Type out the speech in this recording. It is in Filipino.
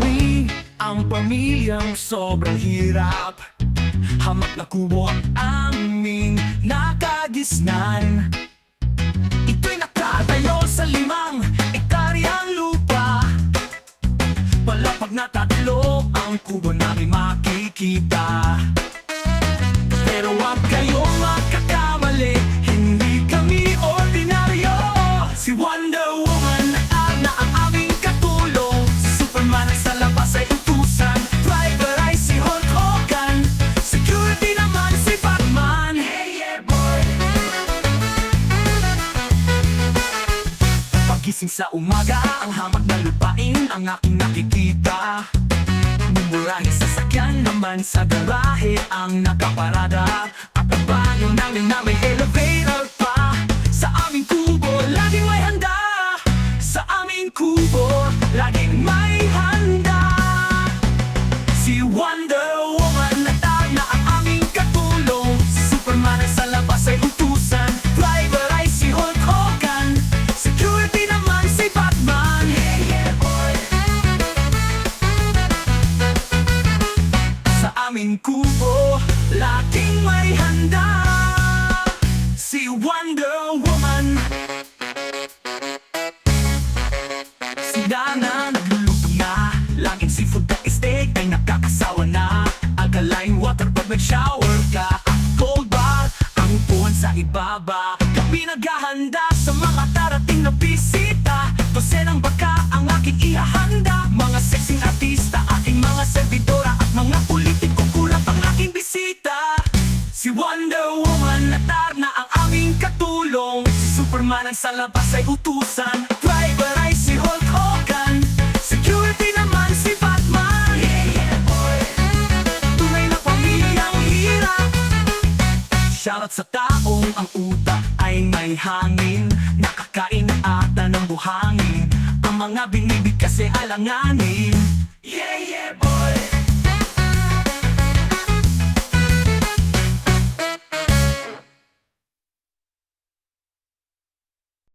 Kami ang pamilyang sobrang hirap. Hamak na kubo ang aming nakagisnan. Ito'y nakatayo sa 5 ektaryang lupa. Palapag na 3 ang kubo namin makikita. Pero wag kayong magkakamali, hindi kami ordinaryo. Si Wonder Woman na ang aming katulong. Superman ang sa labas ay utusan. Driver ay si Hulk Hogan. Security naman si Batman. Hey yeah boy. Pagising sa umaga, ang hamak na lupain ang aking nakikita. Mumurahing sasakyan naman sa garahe ang nakaparada. At ang banyo namin na may elevator pa. Sa aming kubo, laging may handa. Sa aming kubo, laging may handa. Si Wonder Woman na ang aming katulong. Superman ang sa labas ay utusan. Driver ay si Hulk Hogan. Security naman si Batman. Yeah, yeah, boy. Sa aming kubo, laging may handa. Si Wonder Woman. Sila na nagluluto na. Laging seafood at steak ay nakakasawa na. Alkaline water pag nag-shower ka. Cold bath ang upuan sa ibaba. Kami naghahanda sa mga darating na bisita. Dosenang baka ang aking ihahanda. Mga sexing artista, aking mga servidora. At mga politiko kulap ang aking bisita. Si Wonder Woman na ang aming katulong. Si Superman ang sa labas ay utusan. Driver ay si Hulk Hogan. Security naman si Batman. Yeah, yeah, boy. Tunay na pamilyang hirap. Shoutout sa taong ang utak ay may hangin. Nakakain ata ng buhangin. Ang mga binibig kasi alanganin.